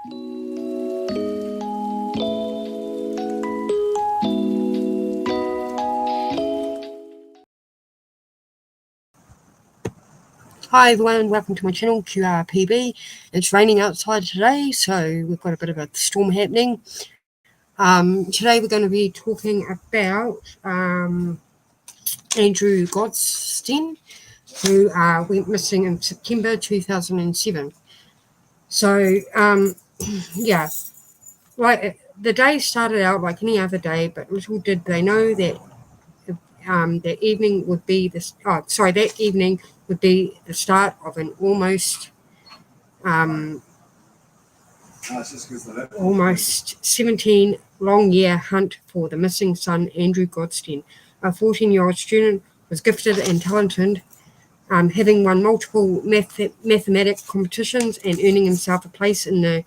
Hi everyone, welcome to my channel, QRPB. It's raining outside today, so we've got a bit of a storm happening. Today we're going to be talking about Andrew Gosden, who went missing in September 2007. So, yeah, right, the day started out like any other day, but little did they know that that evening would be the start of an almost 17 long year hunt for the missing son, Andrew Gosden. A 14-year-old student was gifted and talented, having won multiple mathematic competitions and earning himself a place in the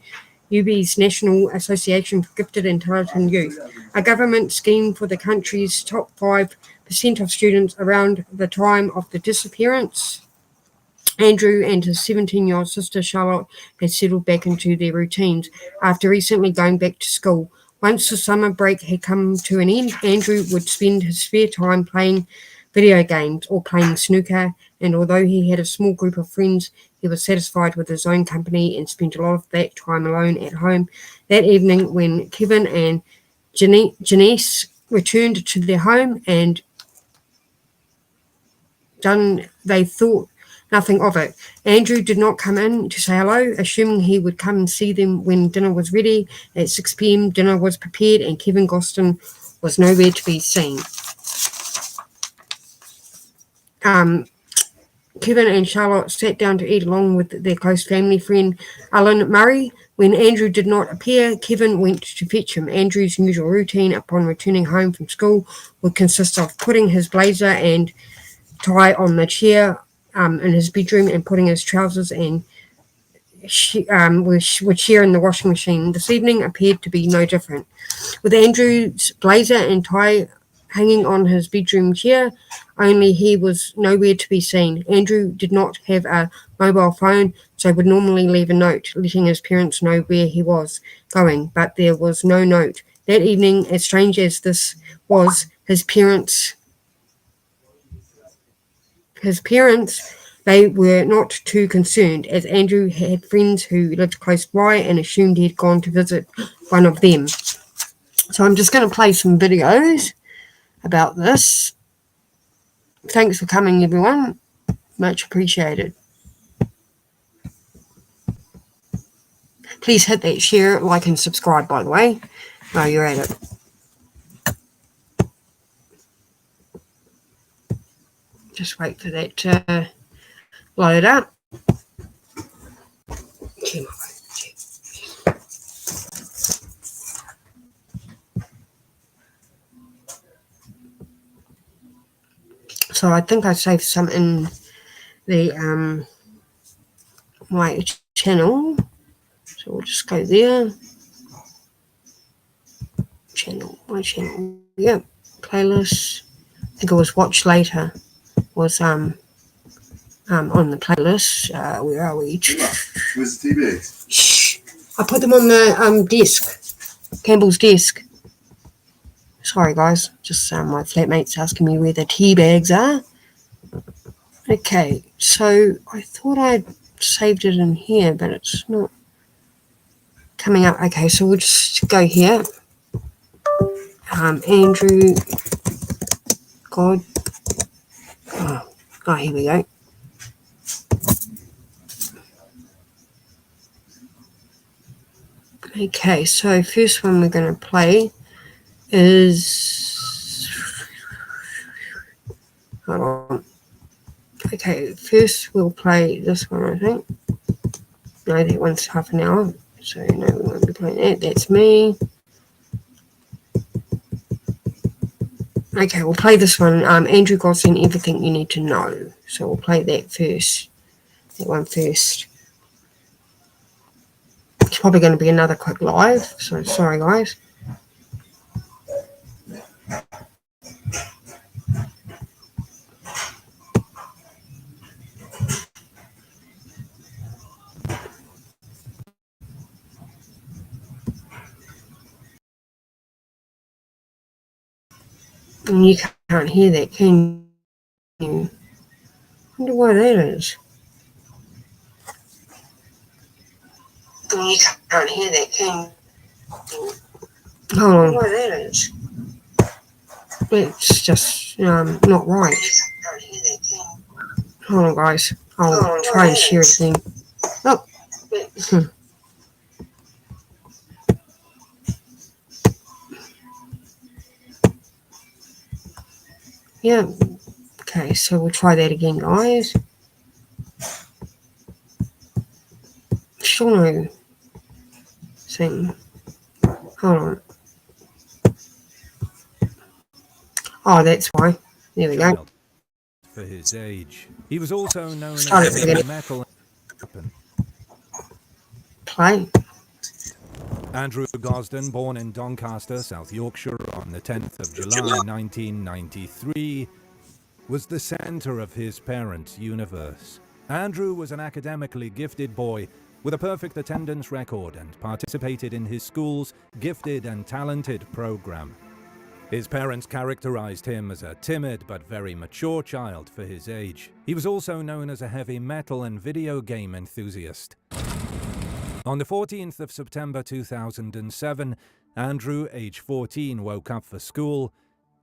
UB's National Association for Gifted and Talented Youth, a government scheme for the country's top 5% of students. Around the time of the disappearance, Andrew and his 17-year-old sister Charlotte had settled back into their routines after recently going back to school. Once the summer break had come to an end, Andrew would spend his spare time playing video games or playing snooker, and although he had a small group of friends, he was satisfied with his own company and spent a lot of that time alone at home. That evening, when Kevin and Janice returned to their home and they thought nothing of it. Andrew did not come in to say hello, assuming he would come and see them when dinner was ready. At 6 p.m, dinner was prepared and Kevin Gosden was nowhere to be seen. Kevin and Charlotte sat down to eat along with their close family friend, Alan Murray. When Andrew did not appear, Kevin went to fetch him. Andrew's usual routine upon returning home from school would consist of putting his blazer and tie on the chair in his bedroom and putting his trousers and would share in the washing machine. This evening appeared to be no different. With Andrew's blazer and tie hanging on his bedroom chair, only he was nowhere to be seen. Andrew did not have a mobile phone, so would normally leave a note, letting his parents know where he was going, but there was no note. That evening, as strange as this was, his parents, they were not too concerned, as Andrew had friends who lived close by and assumed he'd gone to visit one of them. So I'm just going to play some videos about this. Thanks for coming, everyone. Much appreciated. Please hit that share, like, and subscribe, by the way, while you're at it. Just wait for that to load up. So I think I saved some in the my channel. So we'll just go there. My channel. Yep. Playlist. I think it was watch later. Was on the playlist. Where are we? Where's the tea bags? Shh. I put them on the desk. Campbell's desk. Sorry guys, just my flatmate's asking me where the tea bags are. Okay, so I thought I'd saved it in here, but it's not coming up. Okay, so we'll just go here. Andrew God. Oh, here we go. Okay, so first one we're going to play is, hold on. Okay, first we'll play this one, I think. No, that one's half an hour, so no, we won't be playing that. That's me. Okay, we'll play this one. Andrew Gosden, Everything You Need to Know. So we'll play that first. That one first. It's probably going to be another quick live, so sorry guys. And you can't hear that, can you? I wonder why that is. And you can't hear that, can you? Hold on. Why that is. It's just not right. Hold on, guys. I'll try and share it again. Oh. Yeah. Okay, so we'll try that again, guys. Still no thing. Hold on. Oh, that's why. There we go. For his age, he was also known Start as it a again. metal weapon. Play. Andrew Gosden, born in Doncaster, South Yorkshire, on the 10th of July 1993, was the centre of his parents' universe. Andrew was an academically gifted boy with a perfect attendance record and participated in his school's Gifted and Talented program. His parents characterized him as a timid but very mature child for his age. He was also known as a heavy metal and video game enthusiast. On the 14th of September 2007, Andrew, age 14, woke up for school,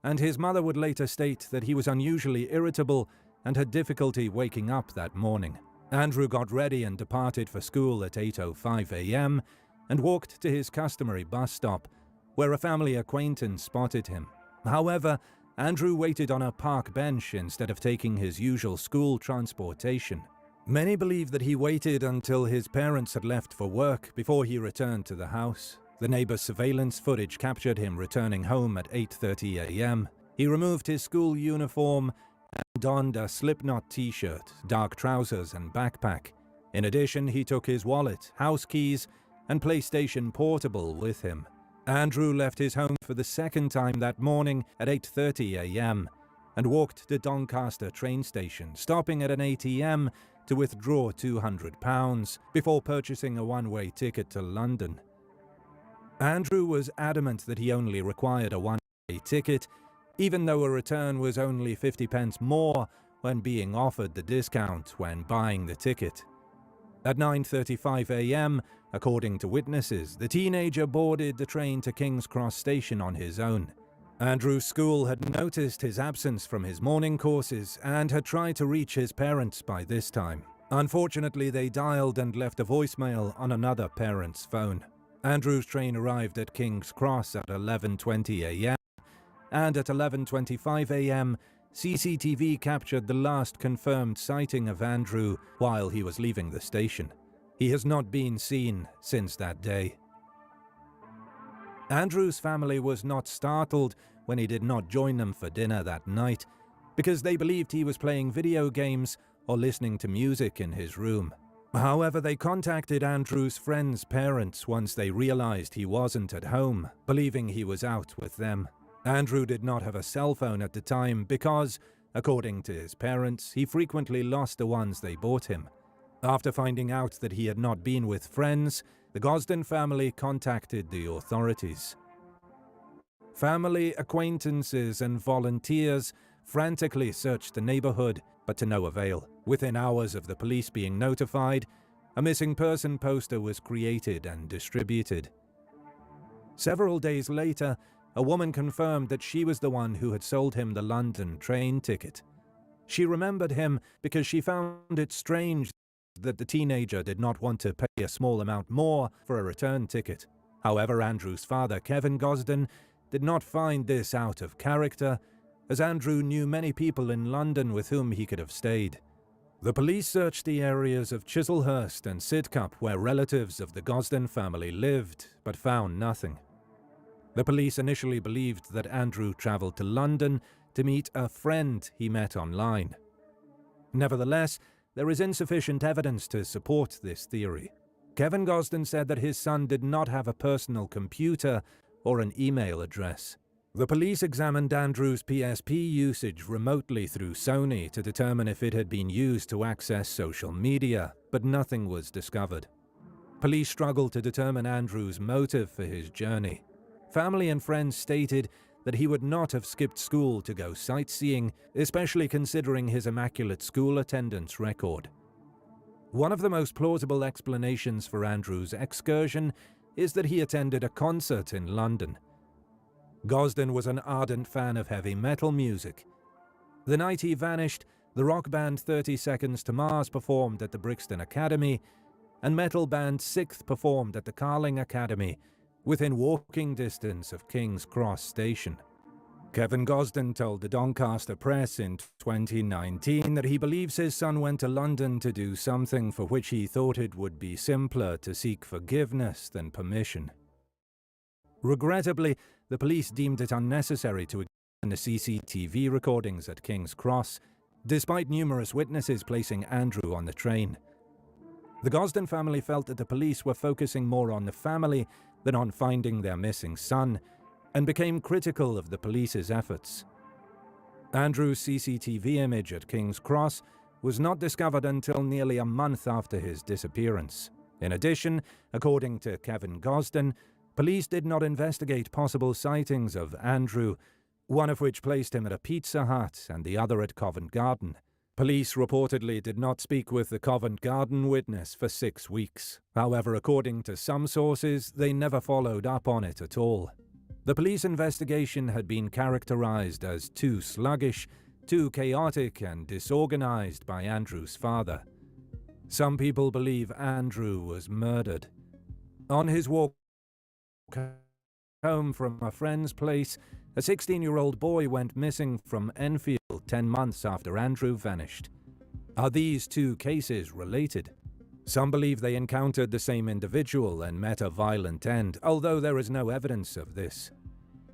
and his mother would later state that he was unusually irritable and had difficulty waking up that morning. Andrew got ready and departed for school at 8:05 a.m. and walked to his customary bus stop, where a family acquaintance spotted him. However, Andrew waited on a park bench instead of taking his usual school transportation. Many believe that he waited until his parents had left for work before he returned to the house. The neighbor's surveillance footage captured him returning home at 8:30 a.m. He removed his school uniform and donned a Slipknot t-shirt, dark trousers and backpack. In addition, he took his wallet, house keys, and PlayStation Portable with him. Andrew left his home for the second time that morning at 8:30 a.m. and walked to Doncaster train station, stopping at an ATM to withdraw £200 before purchasing a one-way ticket to London. Andrew was adamant that he only required a one-way ticket, even though a return was only 50 pence more when being offered the discount when buying the ticket. At 9:35 a.m., according to witnesses, the teenager boarded the train to King's Cross Station on his own. Andrew's school had noticed his absence from his morning courses and had tried to reach his parents by this time. Unfortunately, they dialed and left a voicemail on another parent's phone. Andrew's train arrived at King's Cross at 11:20 a.m. and at 11:25 a.m., CCTV captured the last confirmed sighting of Andrew while he was leaving the station. He has not been seen since that day. Andrew's family was not startled when he did not join them for dinner that night, because they believed he was playing video games or listening to music in his room. However, they contacted Andrew's friends' parents once they realized he wasn't at home, believing he was out with them. Andrew did not have a cell phone at the time because, according to his parents, he frequently lost the ones they bought him. After finding out that he had not been with friends, the Gosden family contacted the authorities. Family, acquaintances, and volunteers frantically searched the neighborhood, but to no avail. Within hours of the police being notified, a missing person poster was created and distributed. Several days later, a woman confirmed that she was the one who had sold him the London train ticket. She remembered him because she found it strange that the teenager did not want to pay a small amount more for a return ticket. However, Andrew's father, Kevin Gosden, did not find this out of character, as Andrew knew many people in London with whom he could have stayed. The police searched the areas of Chislehurst and Sidcup where relatives of the Gosden family lived, but found nothing. The police initially believed that Andrew travelled to London to meet a friend he met online. Nevertheless, there is insufficient evidence to support this theory. Kevin Gosden said that his son did not have a personal computer or an email address. The police examined Andrew's PSP usage remotely through Sony to determine if it had been used to access social media, but nothing was discovered. Police struggled to determine Andrew's motive for his journey. Family and friends stated that he would not have skipped school to go sightseeing, especially considering his immaculate school attendance record. One of the most plausible explanations for Andrew's excursion is that he attended a concert in London. Gosden was an ardent fan of heavy metal music. The night he vanished, the rock band 30 Seconds to Mars performed at the Brixton Academy, and metal band Sixth performed at the Carling Academy, within walking distance of King's Cross Station. Kevin Gosden told the Doncaster Press in 2019 that he believes his son went to London to do something for which he thought it would be simpler to seek forgiveness than permission. Regrettably, the police deemed it unnecessary to examine the CCTV recordings at King's Cross, despite numerous witnesses placing Andrew on the train. The Gosden family felt that the police were focusing more on the family than on finding their missing son, and became critical of the police's efforts. Andrew's CCTV image at King's Cross was not discovered until nearly a month after his disappearance. In addition, according to Kevin Gosden, police did not investigate possible sightings of Andrew, one of which placed him at a Pizza Hut and the other at Covent Garden. Police reportedly did not speak with the Covent Garden witness for 6 weeks. However, according to some sources, they never followed up on it at all. The police investigation had been characterized as too sluggish, too chaotic and disorganized by Andrew's father. Some people believe Andrew was murdered. On his walk home from a friend's place, a 16-year-old boy went missing from Enfield 10 months after Andrew vanished. Are these two cases related? Some believe they encountered the same individual and met a violent end, although there is no evidence of this.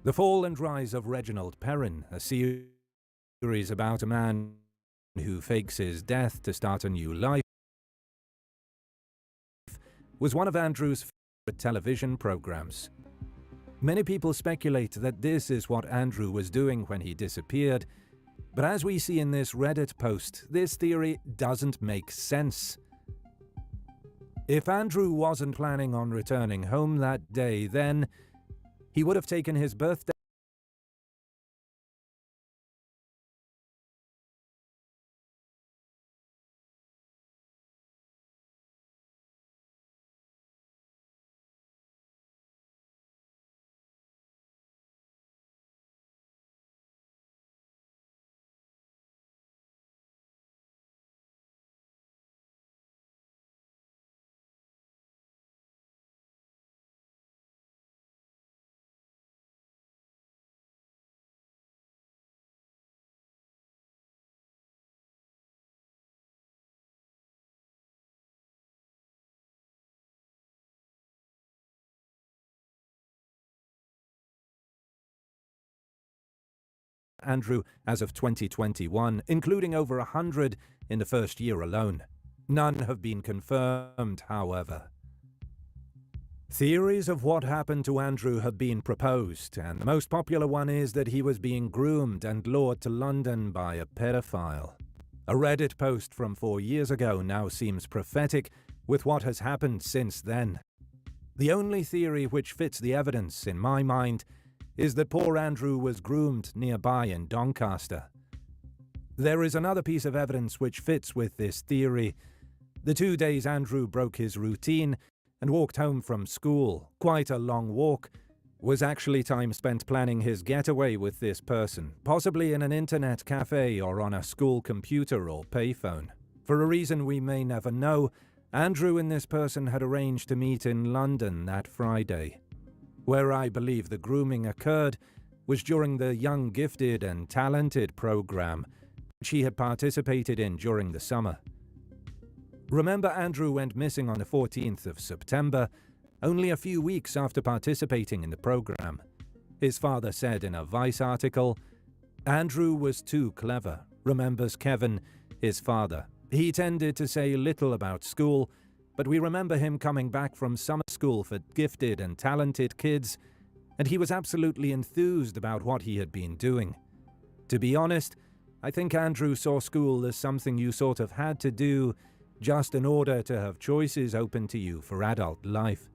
The Fall and Rise of Reginald Perrin, a series about a man who fakes his death to start a new life, was one of Andrew's favorite television programs. Many people speculate that this is what Andrew was doing when he disappeared, but as we see in this Reddit post, this theory doesn't make sense. If Andrew wasn't planning on returning home that day, then he would have taken his birthday Andrew as of 2021, including over 100 in the first year alone. None have been confirmed, however. Theories of what happened to Andrew have been proposed, and the most popular one is that he was being groomed and lured to London by a pedophile. A Reddit post from 4 years ago now seems prophetic with what has happened since then. The only theory which fits the evidence, in my mind, is that poor Andrew was groomed nearby in Doncaster. There is another piece of evidence which fits with this theory. The 2 days Andrew broke his routine and walked home from school, quite a long walk, was actually time spent planning his getaway with this person, possibly in an internet cafe or on a school computer or payphone. For a reason we may never know, Andrew and this person had arranged to meet in London that Friday. Where I believe the grooming occurred was during the Young Gifted and Talented program, which he had participated in during the summer. Remember, Andrew went missing on the 14th of September, only a few weeks after participating in the program. His father said in a Vice article, "Andrew was too clever," remembers Kevin, his father. "He tended to say little about school, but we remember him coming back from summer school for gifted and talented kids, and he was absolutely enthused about what he had been doing. To be honest, I think Andrew saw school as something you sort of had to do just in order to have choices open to you for adult life."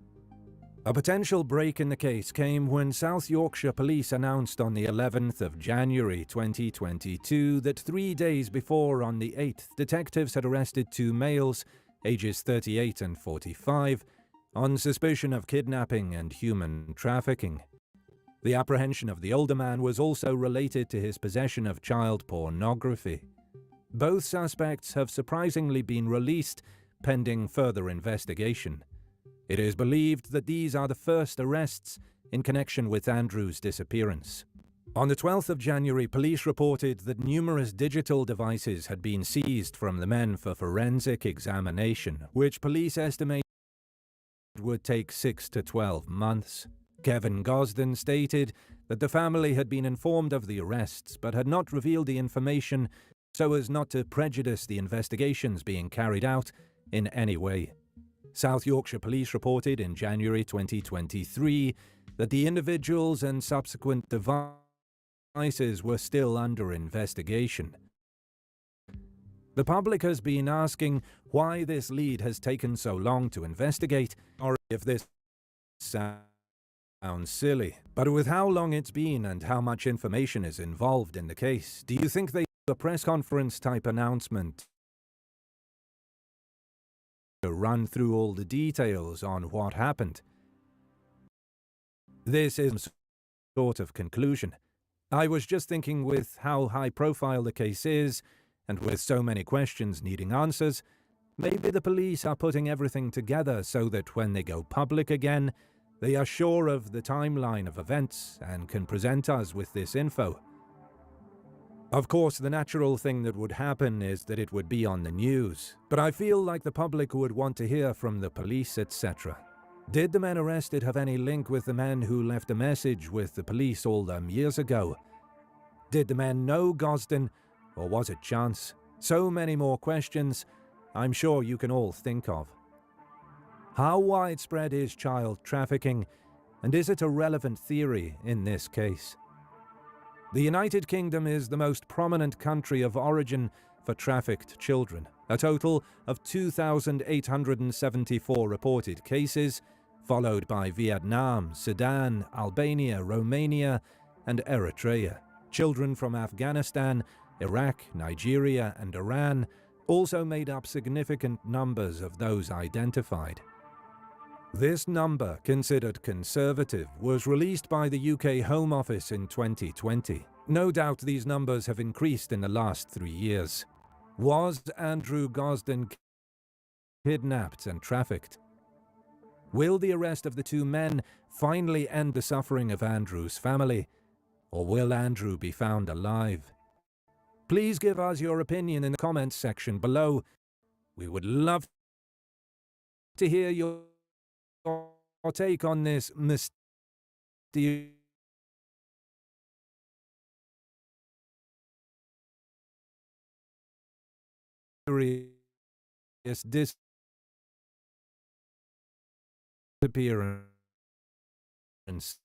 A potential break in the case came when South Yorkshire Police announced on the 11th of January 2022 that 3 days before, on the 8th, detectives had arrested two males, ages 38 and 45, on suspicion of kidnapping and human trafficking. The apprehension of the older man was also related to his possession of child pornography. Both suspects have surprisingly been released, pending further investigation. It is believed that these are the first arrests in connection with Andrew's disappearance. On the 12th of January, police reported that numerous digital devices had been seized from the men for forensic examination, which police estimated would take 6 to 12 months. Kevin Gosden stated that the family had been informed of the arrests but had not revealed the information so as not to prejudice the investigations being carried out in any way. South Yorkshire Police reported in January 2023 that the individuals and subsequent devices were still under investigation. The public has been asking why this lead has taken so long to investigate, or if this sounds silly. But with how long it's been and how much information is involved in the case, do you think they do a press conference type announcement to run through all the details on what happened? This is some sort of conclusion. I was just thinking, with how high profile the case is, and with so many questions needing answers, maybe the police are putting everything together so that when they go public again, they are sure of the timeline of events and can present us with this info. Of course, the natural thing that would happen is that it would be on the news, but I feel like the public would want to hear from the police, etc. Did the men arrested have any link with the men who left a message with the police all them years ago? Did the men know Gosden, or was it chance? So many more questions I'm sure you can all think of. How widespread is child trafficking, and is it a relevant theory in this case? The United Kingdom is the most prominent country of origin for trafficked children, a total of 2,874 reported cases, followed by Vietnam, Sudan, Albania, Romania, and Eritrea. Children from Afghanistan, Iraq, Nigeria, and Iran also made up significant numbers of those identified. This number, considered conservative, was released by the UK Home Office in 2020. No doubt these numbers have increased in the last 3 years. Was Andrew Gosden kidnapped and trafficked? Will the arrest of the two men finally end the suffering of Andrew's family, or will Andrew be found alive? Please give us your opinion in the comments section below. We would love to hear your take on this mysterious disappearance.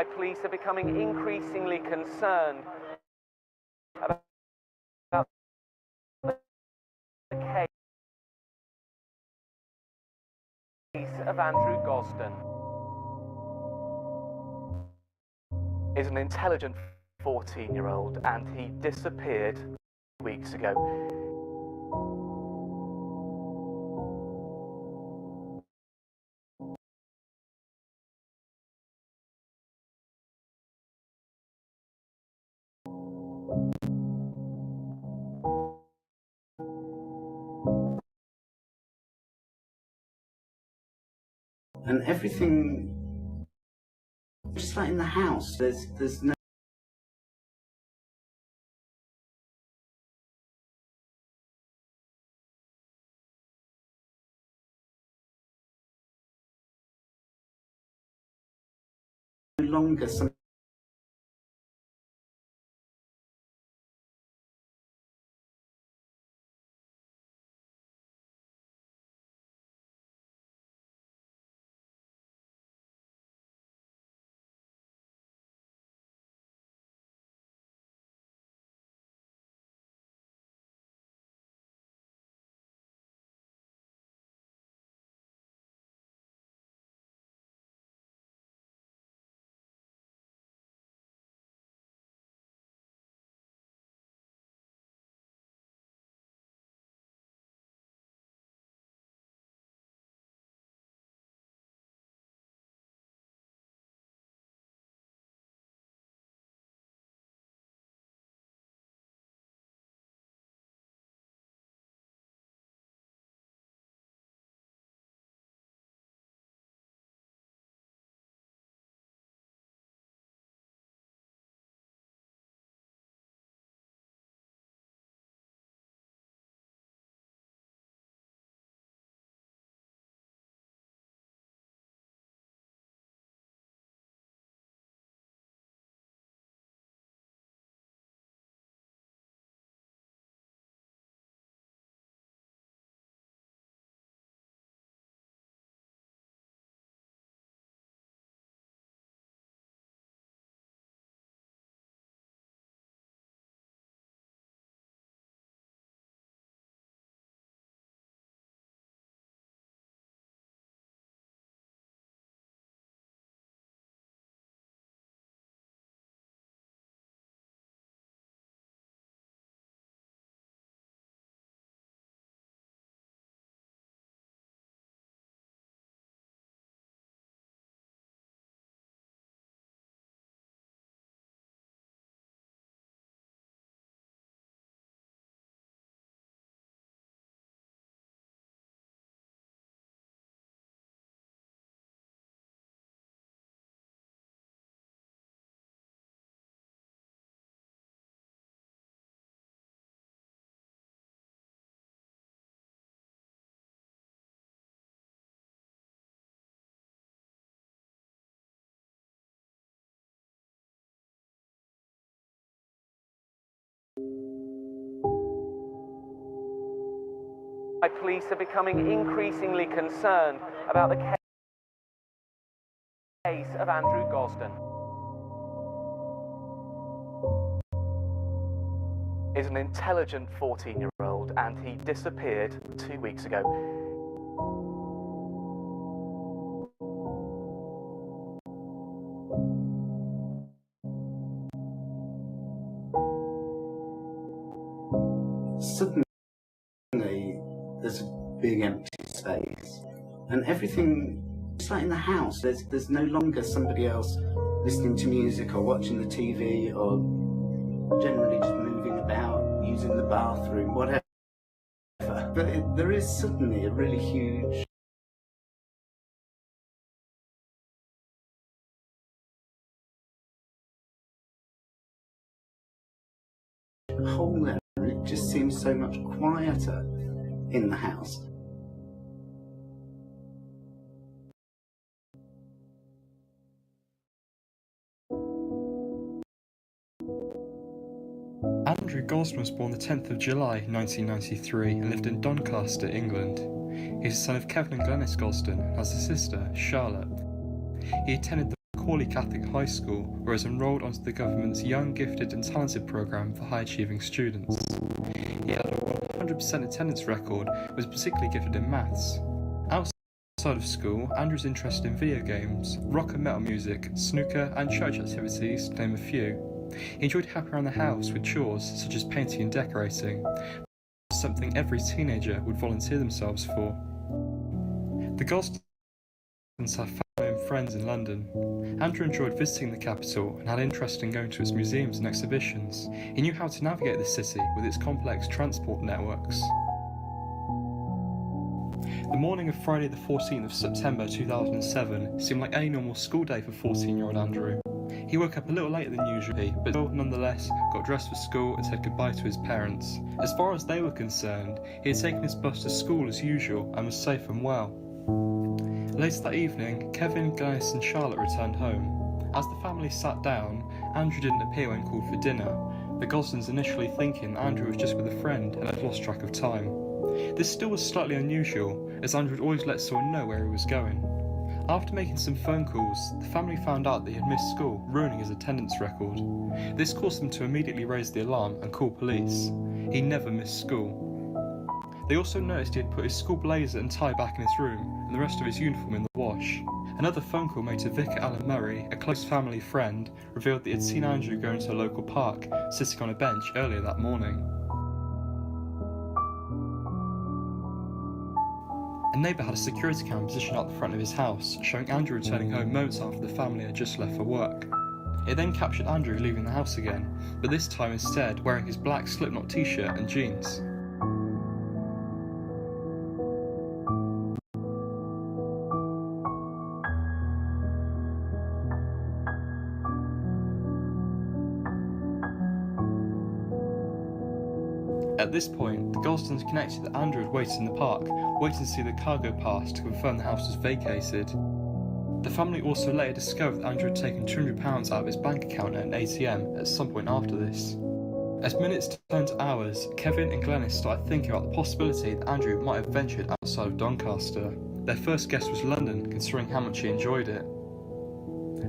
Police are becoming increasingly concerned about the case of Andrew Gosden. Is an intelligent 14-year-old and he disappeared weeks ago. And everything, just like in the house, there's no longer some. Police are becoming increasingly concerned about the case of Andrew Gosden. Is an intelligent 14-year-old and he disappeared 2 weeks ago. Suddenly, there's a big empty space, and everything, just like in the house, there's no longer somebody else listening to music or watching the TV or generally just moving about, using the bathroom, whatever. But there is suddenly a really huge hole there. It just seems so much quieter in the house. Andrew Gosden was born the 10th of July 1993 and lived in Doncaster, England. He is the son of Kevin and Glenys Gosden and has a sister, Charlotte. He attended the Corley Catholic High School, where he was enrolled onto the government's Young, Gifted and Talented programme for high-achieving students. He had a 100% attendance record and was particularly gifted in maths. Outside of school, Andrew was interested in video games, rock and metal music, snooker and church activities, to name a few. He enjoyed helping around the house with chores such as painting and decorating, something every teenager would volunteer themselves for. The Gosdens have family and friends in London. Andrew enjoyed visiting the capital and had interest in going to its museums and exhibitions. He knew how to navigate the city with its complex transport networks. The morning of Friday the 14th of September 2007 seemed like any normal school day for 14-year-old Andrew. He woke up a little later than usual, but still, nonetheless, got dressed for school and said goodbye to his parents. As far as they were concerned, he had taken his bus to school as usual and was safe and well. Later that evening, Kevin, Glennis and Charlotte returned home. As the family sat down, Andrew didn't appear when called for dinner, the Gosdens initially thinking Andrew was just with a friend and had lost track of time. This still was slightly unusual, as Andrew would always let someone know where he was going. After making some phone calls, the family found out that he had missed school, ruining his attendance record. This caused them to immediately raise the alarm and call police. He never missed school. They also noticed he had put his school blazer and tie back in his room, and the rest of his uniform in the wash. Another phone call made to Vicar Alan Murray, a close family friend, revealed that he had seen Andrew going to a local park, sitting on a bench earlier that morning. A neighbour had a security camera positioned out the front of his house, showing Andrew returning home moments after the family had just left for work. It then captured Andrew leaving the house again, but this time instead wearing his black slipknot t-shirt and jeans. At this point, the Gosdens connected that Andrew had waited in the park, waiting to see the cargo pass to confirm the house was vacated. The family also later discovered that Andrew had taken £200 out of his bank account at an ATM at some point after this. As minutes turned to hours, Kevin and Glennis started thinking about the possibility that Andrew might have ventured outside of Doncaster. Their first guess was London, considering how much he enjoyed it.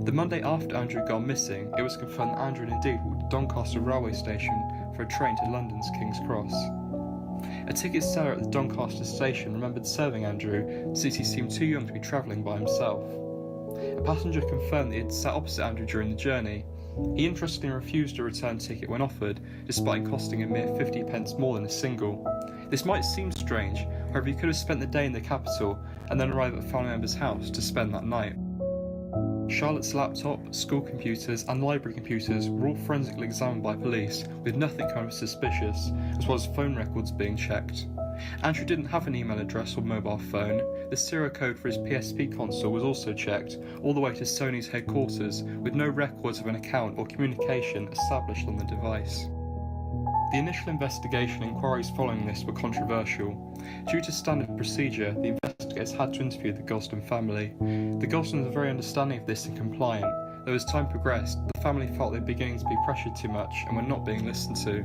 The Monday after Andrew had gone missing, it was confirmed that Andrew had indeed walked to Doncaster railway station for a train to London's King's Cross. A ticket seller at the Doncaster station remembered serving Andrew since he seemed too young to be travelling by himself. A passenger confirmed that he had sat opposite Andrew during the journey. He interestingly refused a return ticket when offered, despite it costing a mere 50p more than a single. This might seem strange, however he could have spent the day in the capital and then arrived at a family member's house to spend that night. Charlotte's laptop, school computers and library computers were all forensically examined by police, with nothing kind of suspicious, as well as phone records being checked. Andrew didn't have an email address or mobile phone. The serial code for his PSP console was also checked, all the way to Sony's headquarters, with no records of an account or communication established on the device. The initial investigation inquiries following this were controversial. Due to standard procedure, the investigators had to interview the Gosden family. The Gosdens were very understanding of this and compliant, though as time progressed, the family felt they were beginning to be pressured too much and were not being listened to.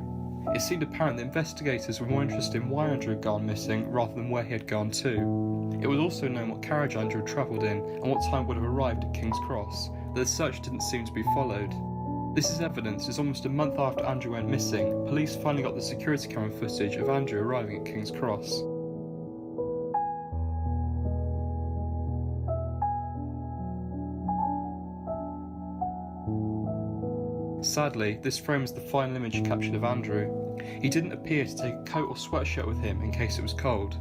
It seemed apparent that investigators were more interested in why Andrew had gone missing rather than where he had gone to. It was also known what carriage Andrew had travelled in and what time would have arrived at King's Cross, but the search didn't seem to be followed. This is evidence as almost a month after Andrew went missing, police finally got the security camera footage of Andrew arriving at King's Cross. Sadly, this frames the final image captured of Andrew. He didn't appear to take a coat or sweatshirt with him in case it was cold.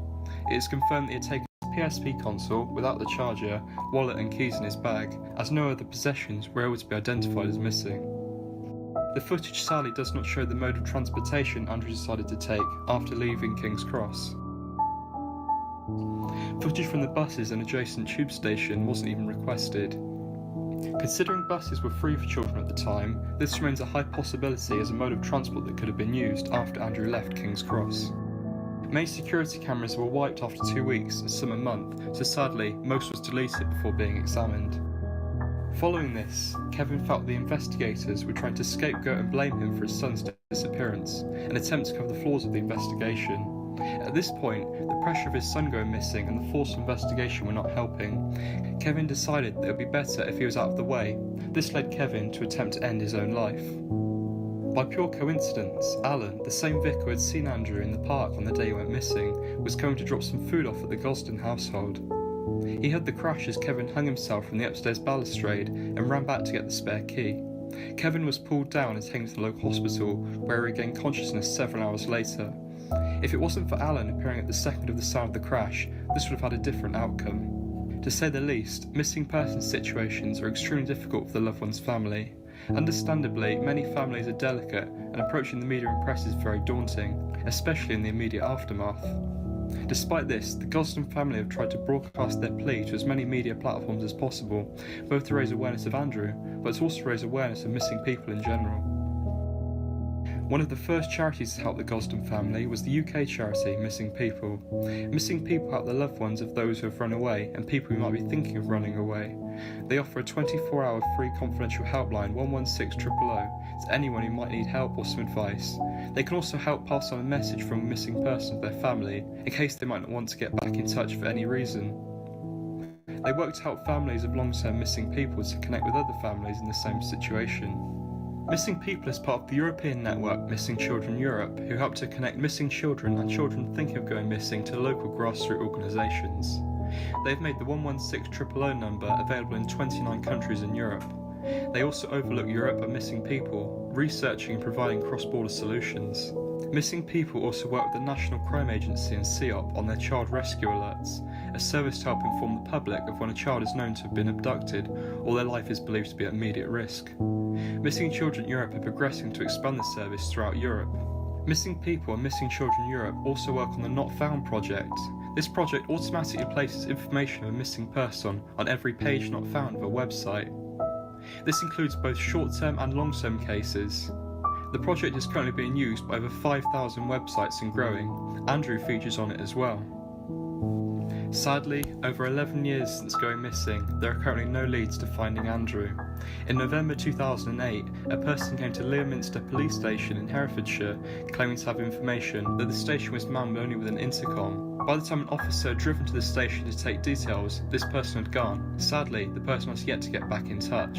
It is confirmed that he had taken his PSP console without the charger, wallet and keys in his bag, as no other possessions were able to be identified as missing. The footage sadly does not show the mode of transportation Andrew decided to take after leaving King's Cross. Footage from the buses and adjacent tube station wasn't even requested. Considering buses were free for children at the time, this remains a high possibility as a mode of transport that could have been used after Andrew left King's Cross. Many security cameras were wiped after 2 weeks and some a month, so sadly most was deleted before being examined. Following this, Kevin felt the investigators were trying to scapegoat and blame him for his son's disappearance, an attempt to cover the flaws of the investigation. At this point, the pressure of his son going missing and the forced investigation were not helping. Kevin decided that it would be better if he was out of the way. This led Kevin to attempt to end his own life. By pure coincidence, Alan, the same vicar who had seen Andrew in the park on the day he went missing, was going to drop some food off at the Gosden household. He heard the crash as Kevin hung himself from the upstairs balustrade and ran back to get the spare key. Kevin was pulled down and taken to the local hospital, where he regained consciousness several hours later. If it wasn't for Alan appearing at the second of the sound of the crash, this would have had a different outcome. To say the least, missing persons situations are extremely difficult for the loved one's family. Understandably, many families are delicate, and approaching the media and press is very daunting, especially in the immediate aftermath. Despite this, the Gosden family have tried to broadcast their plea to as many media platforms as possible, both to raise awareness of Andrew, but to also raise awareness of missing people in general. One of the first charities to help the Gosden family was the UK charity Missing People. Missing People help the loved ones of those who have run away and people who might be thinking of running away. They offer a 24-hour free confidential helpline 116000 to anyone who might need help or some advice. They can also help pass on a message from a missing person to their family in case they might not want to get back in touch for any reason. They work to help families of long-term missing people to connect with other families in the same situation. Missing People is part of the European network Missing Children Europe, who help to connect missing children and children thinking of going missing to local grassroots organisations. They've made the 116000 number available in 29 countries in Europe. They also overlook Europe and missing people, researching and providing cross-border solutions. Missing People also work with the National Crime Agency and CEOP on their child rescue alerts, a service to help inform the public of when a child is known to have been abducted or their life is believed to be at immediate risk. Missing Children Europe are progressing to expand the service throughout Europe. Missing People and Missing Children Europe also work on the Not Found project. This project automatically places information of a missing person on every page not found of a website. This includes both short-term and long-term cases. The project is currently being used by over 5,000 websites and growing. Andrew features on it as well. Sadly, over 11 years since going missing, there are currently no leads to finding Andrew. In November 2008, a person came to Leominster Police Station in Herefordshire claiming to have information that the station was manned only with an intercom. By the time an officer had driven to the station to take details, this person had gone. Sadly, the person has yet to get back in touch.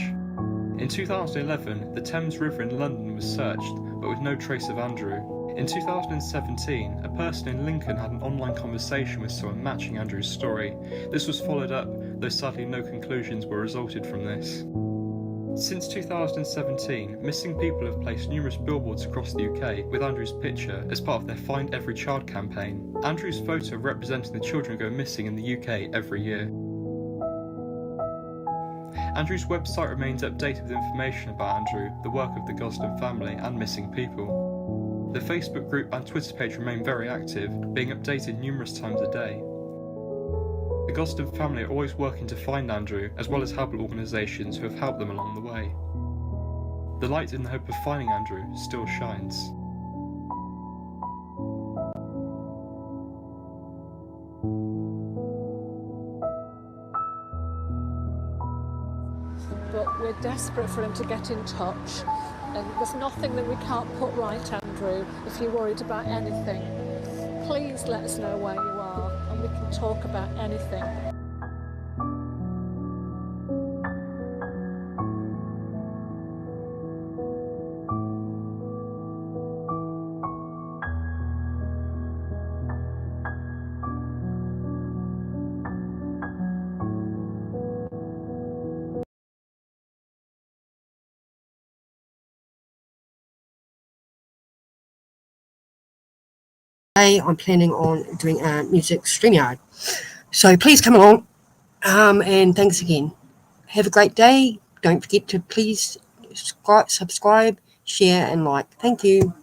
In 2011, the Thames River in London was searched, but with no trace of Andrew. In 2017, a person in Lincoln had an online conversation with someone matching Andrew's story. This was followed up, though sadly no conclusions were resulted from this. Since 2017, Missing People have placed numerous billboards across the UK with Andrew's picture as part of their Find Every Child campaign. Andrew's photo representing the children who go missing in the UK every year. Andrew's website remains updated with information about Andrew, the work of the Gosden family and missing people. The Facebook group and Twitter page remain very active, being updated numerous times a day. The Gosden family are always working to find Andrew, as well as help organisations who have helped them along the way. The light in the hope of finding Andrew still shines. But we're desperate for him to get in touch, and there's nothing that we can't put right, Andrew. If you're worried about anything, please let us know where you are and we can talk about anything. Today I'm planning on doing a music StreamYard. So please come along, and thanks again. Have a great day. Don't forget to please subscribe, share and like. Thank you.